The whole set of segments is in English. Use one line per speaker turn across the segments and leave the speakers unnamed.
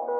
Hey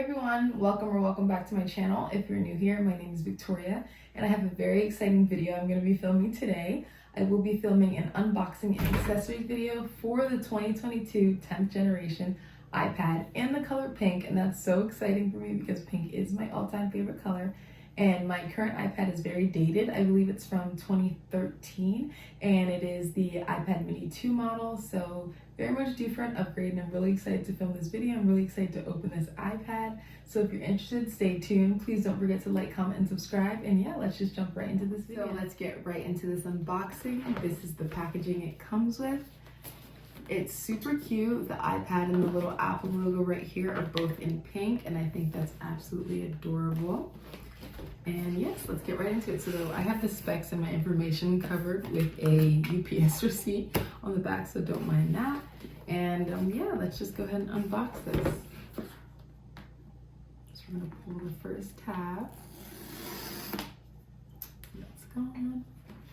everyone, welcome back to my channel. If you're new here, my name is Victoria and I have a very exciting video I'm going to be filming today. I will be filming an unboxing and accessories video for the 2022 10th generation iPad in the color pink, and that's so exciting for me because pink is my all-time favorite color. And my current iPad is very dated. I believe it's from 2013 and it is the iPad mini 2 model, so very much due for an upgrade, and I'm really excited to film this video. I'm really excited to open this iPad. So if you're interested, stay tuned. Please don't forget to like, comment, and subscribe. And yeah, let's just jump right into this video. So let's get right into this unboxing. This is the packaging it comes with. It's super cute. The iPad and the little Apple logo right here are both in pink, and I think that's absolutely adorable. And yes, let's get right into it. So I have the specs and my information covered with a UPS receipt on the back, so don't mind that. And yeah, let's just go ahead and unbox this. So we're gonna pull the first tab. That's gone.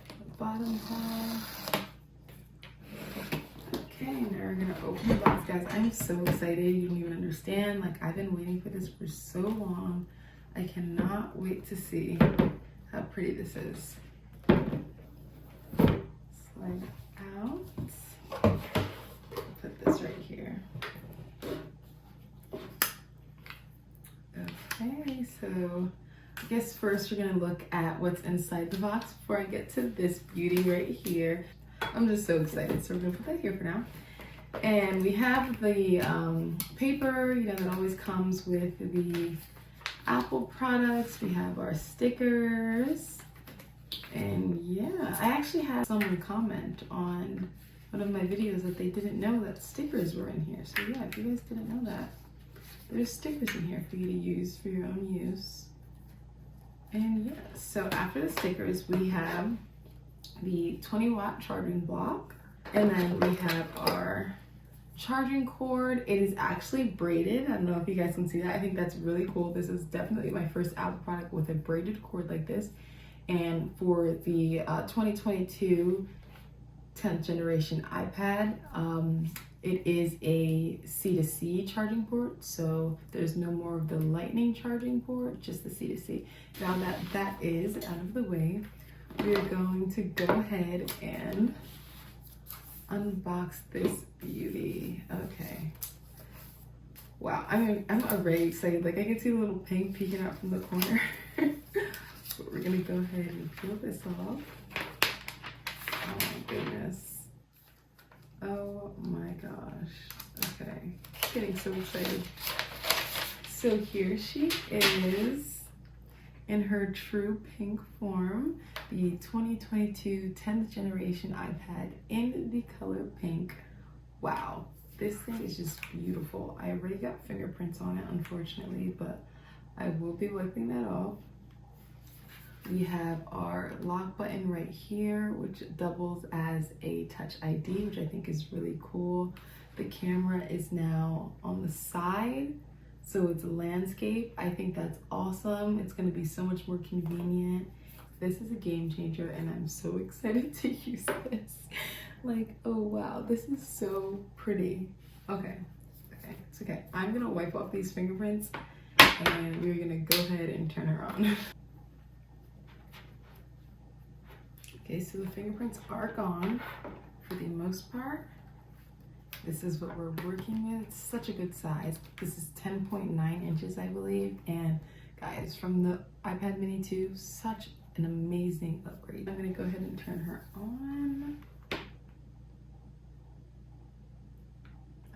The bottom tab. Okay, now we're gonna open the box, guys. I'm so excited, you don't even understand. Like, I've been waiting for this for so long. I cannot wait to see how pretty this is. Slide out. Put this right here. Okay, so I guess first we're gonna look at what's inside the box before I get to this beauty right here. I'm just so excited, so we're gonna put that here for now. And we have the paper, you know, that always comes with the Apple products. We have our stickers, and yeah, I actually had someone comment on one of my videos that they didn't know that stickers were in here. So yeah, if you guys didn't know that, there's stickers in here for you to use for your own use. And yeah, so after the stickers, we have the 20-watt charging block, and then we have our charging cord. It is actually braided. I don't know if you guys can see that. I think that's really cool. This is definitely my first Apple product with a braided cord like this. And for the 2022 10th generation iPad, it is a C-to-C charging port, so there's no more of the lightning charging port, just the C-to-C. Now that that is out of the way, we are going to go ahead and unbox this beauty. Okay. Wow, I'm already excited. Like, I can see the little pink peeking out from the corner. But we're gonna go ahead and peel this off. Oh my goodness. Oh my gosh. Okay, getting so excited. So here she is in her true pink form, the 2022 10th generation iPad in the color pink. Wow, this thing is just beautiful. I already got fingerprints on it, unfortunately, but I will be wiping that off. We have our lock button right here, which doubles as a Touch ID, which I think is really cool. The camera is now on the side, so it's a landscape. I think that's awesome. It's gonna be so much more convenient. This is a game changer, and I'm so excited to use this. Like, oh wow, this is so pretty. Okay, it's okay. I'm gonna wipe off these fingerprints, and we're gonna go ahead and turn her on. Okay, so the fingerprints are gone for the most part. This is what we're working with. It's such a good size. This is 10.9 inches, I believe. And guys, from the iPad mini 2, such an amazing upgrade. I'm gonna go ahead and turn her on. I'm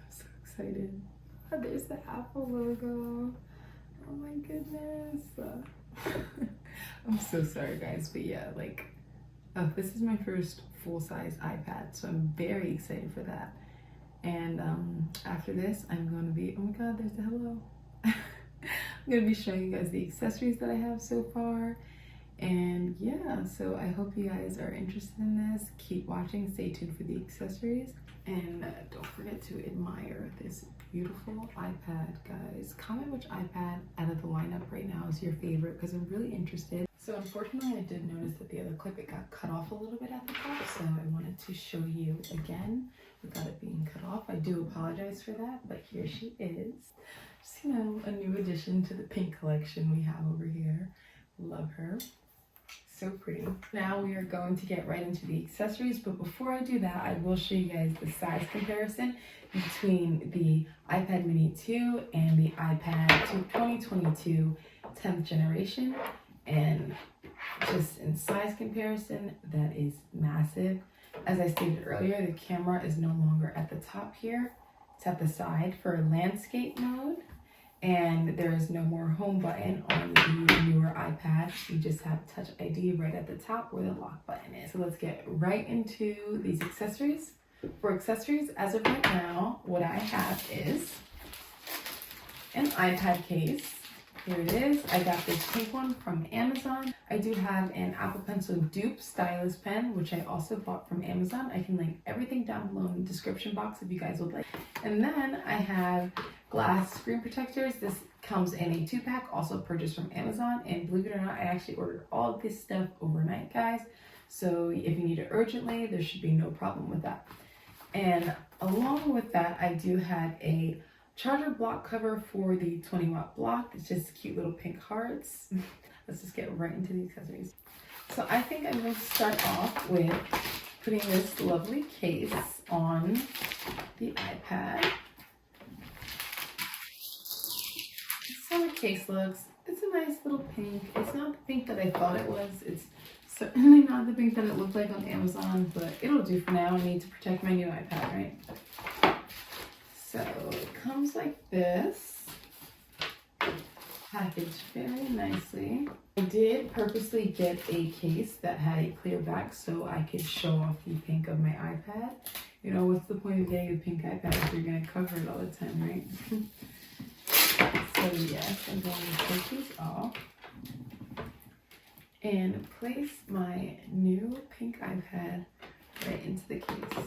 so excited. Oh, there's the Apple logo. Oh my goodness. I'm so sorry, guys, but yeah, like, oh, this is my first full-size iPad, so I'm very excited for that. And after this, I'm going to be, oh my god, there's the hello. I'm going to be showing you guys the accessories that I have so far. And yeah, so I hope you guys are interested in this. Keep watching, stay tuned for the accessories. And don't forget to admire this beautiful iPad, guys. Comment which iPad out of the lineup right now is your favorite, because I'm really interested. So unfortunately I did notice that the other clip, it got cut off a little bit at the top, so I wanted to show you again without it being cut off. I do apologize for that, but here she is. Just, you know, a new addition to the pink collection we have over here. Love her. So pretty. Now we are going to get right into the accessories, but before I do that, I will show you guys the size comparison between the iPad mini 2 and the iPad 2022 10th generation. And just in size comparison, that is massive. As I stated earlier, the camera is no longer at the top here. It's at the side for landscape mode. And there is no more home button on the newer iPad. You just have Touch ID right at the top where the lock button is. So let's get right into these accessories. For accessories, as of right now, what I have is an iPad case. Here it is. I got this pink one from Amazon. I do have an Apple Pencil dupe Stylus pen, which I also bought from Amazon. I can link everything down below in the description box if you guys would like. And then I have glass screen protectors. This comes in a 2-pack, also purchased from Amazon. And believe it or not, I actually ordered all of this stuff overnight, guys. So if you need it urgently, there should be no problem with that. And along with that, I do have a charger block cover for the 20-watt block. It's just cute little pink hearts. Let's just get right into the accessories. So I think I'm going to start off with putting this lovely case on the iPad. This is how the case looks. It's a nice little pink. It's not the pink that I thought it was. It's certainly not the pink that it looked like on Amazon, but it'll do for now. I need to protect my new iPad, right? So it comes like this, packaged very nicely. I did purposely get a case that had a clear back so I could show off the pink of my iPad. You know, what's the point of getting a pink iPad if you're going to cover it all the time, right? So yes, I'm going to take these off and place my new pink iPad right into the case.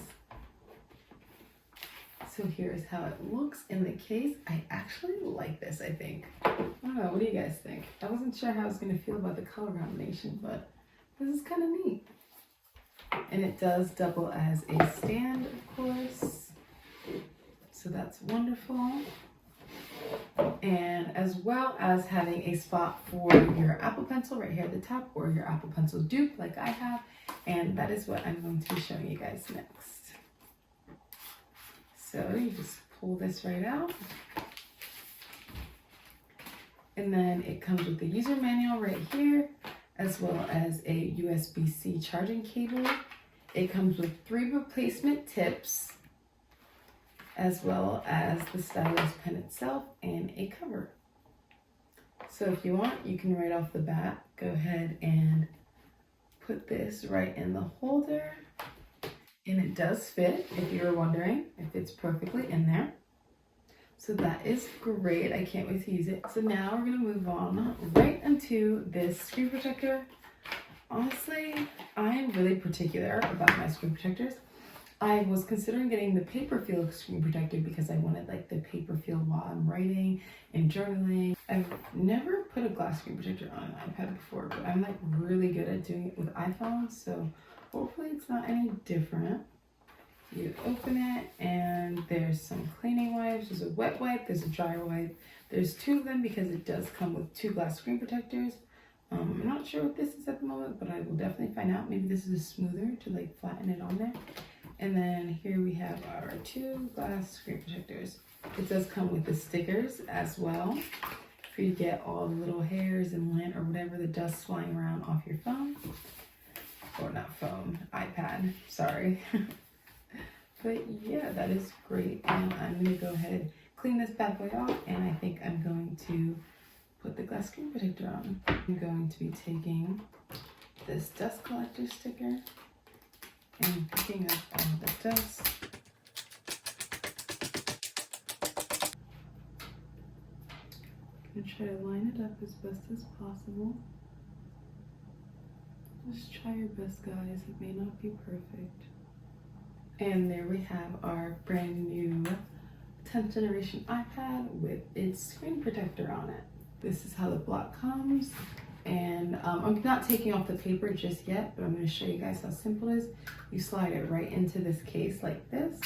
So here's how it looks in the case. I actually like this, I think. I don't know, what do you guys think? I wasn't sure how I was going to feel about the color combination, but this is kind of neat. And it does double as a stand, of course. So that's wonderful. And as well as having a spot for your Apple Pencil right here at the top, or your Apple Pencil dupe like I have. And that is what I'm going to be showing you guys next. So you just pull this right out. And then it comes with the user manual right here, as well as a USB-C charging cable. It comes with 3 replacement tips, as well as the Stylus pen itself and a cover. So if you want, you can right off the bat, go ahead and put this right in the holder. And it does fit, if you were wondering. It fits perfectly in there. So that is great. I can't wait to use it. So now we're going to move on right into this screen protector. Honestly, I'm really particular about my screen protectors. I was considering getting the paper feel screen protector because I wanted like the paper feel while I'm writing and journaling. I've never put a glass screen protector on an iPad before, but I'm like really good at doing it with iPhones. So hopefully it's not any different. You open it and there's some cleaning wipes. There's a wet wipe, there's a dry wipe. There's 2 of them because it does come with 2 glass screen protectors. I'm not sure what this is at the moment, but I will definitely find out. Maybe this is a smoother to like flatten it on there. And then here we have our 2 glass screen protectors. It does come with the stickers as well, for you to get all the little hairs and lint or whatever, the dust flying around off your phone. Or not phone, iPad, sorry. But yeah, that is great. And I'm gonna go ahead, clean this bad boy off, and I think I'm going to put the glass screen protector on. I'm going to be taking this dust collector sticker and picking up all the dust. I'm gonna try to line it up as best as possible. Just try your best, guys. It may not be perfect. And there we have our brand new 10th generation iPad with its screen protector on it. This is how the block comes. And I'm not taking off the paper just yet, but I'm going to show you guys how simple it is. You slide it right into this case like this,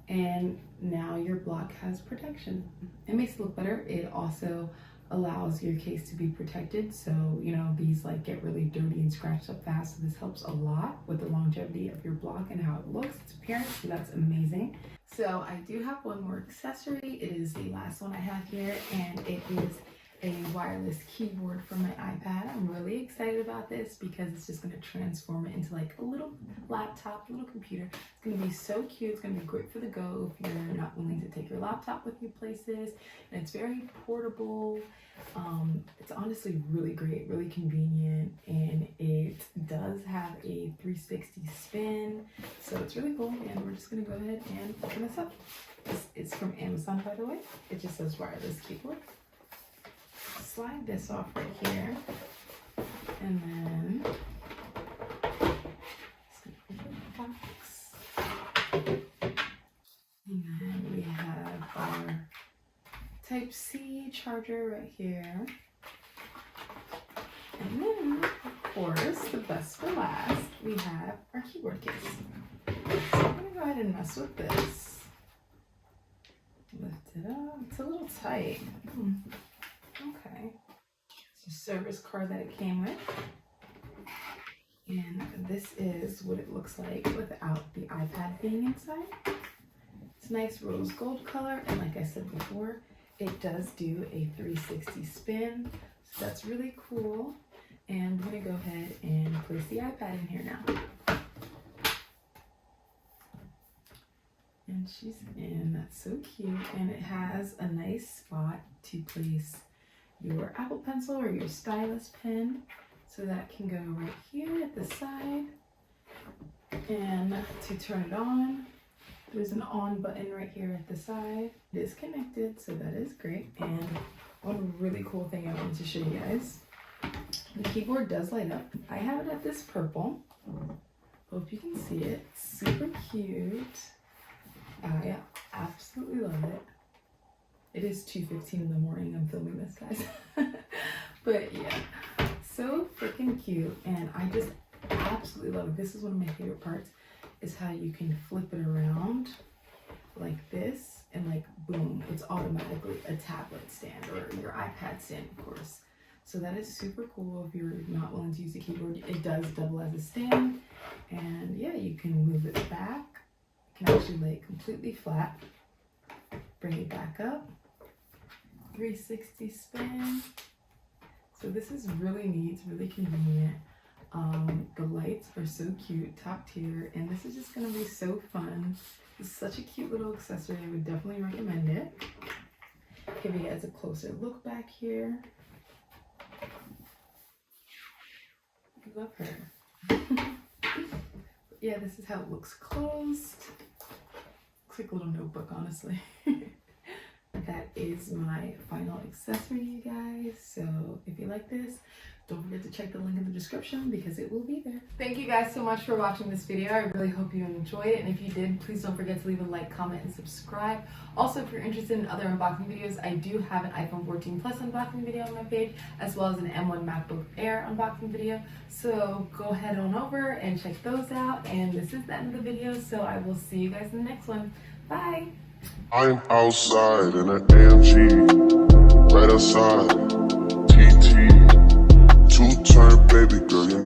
and now your block has protection. It makes it look better. It also allows your case to be protected, so you know these like get really dirty and scratched up fast. So this helps a lot with the longevity of your block and how it looks, its appearance. So that's amazing. So I do have one more accessory. It is the last one I have here, and it is a wireless keyboard for my iPad. I'm really excited about this because it's just going to transform it into like a little laptop, a little computer. It's going to be so cute. It's going to be great for the go if you're not willing to take your laptop with you places. And it's very portable. It's honestly really great, really convenient, and it does have a 360 spin. So it's really cool, and we're just going to go ahead and open this up. This is from Amazon, by the way. It just says wireless keyboard. Slide this off right here, and then box. And then we have our Type-C charger right here, and then of course the best for last, we have our keyboard case. So I'm gonna go ahead and mess with this. Lift it up. It's a little tight. Okay, it's a service card that it came with, and this is what it looks like without the iPad being inside. It's nice rose gold color, and like I said before, it does do a 360 spin, so that's really cool. And I'm gonna go ahead and place the iPad in here now. And she's in. That's so cute, and it has a nice spot to place your Apple Pencil or your Stylus Pen, so that can go right here at the side. And to turn it on, there's an on button right here at the side. It is connected, so that is great. And one really cool thing I wanted to show you guys, the keyboard does light up. I have it at this purple. Hope you can see it. Super cute. I absolutely love it. It is 2:15 in the morning. I'm filming this, guys. But yeah, so freaking cute, and I just absolutely love it. This is one of my favorite parts, is how you can flip it around like this, and like boom, it's automatically a tablet stand or your iPad stand, of course. So that is super cool. If you're not willing to use the keyboard, it does double as a stand, and yeah, you can move it back. You can actually lay it completely flat, bring it back up, 360 spin. So this is really neat. It's really convenient. The lights are so cute, top tier, and this is just gonna be so fun. It's such a cute little accessory. I would definitely recommend it. Give you guys a closer look back here. I love her. Yeah, this is how it looks closed. Looks like a little notebook, honestly. That is my final accessory, you guys. So if you like this, don't forget to check the link in the description because it will be there. Thank you guys so much for watching this video. I really hope you enjoyed it. And if you did, please don't forget to leave a like, comment, and subscribe. Also, if you're interested in other unboxing videos, I do have an iPhone 14 Plus unboxing video on my page, as well as an M1 MacBook Air unboxing video. So go ahead on over and check those out. And this is the end of the video, so I will see you guys in the next one. Bye!
I'm outside in an AMG, right outside, TT, two-turn baby girl.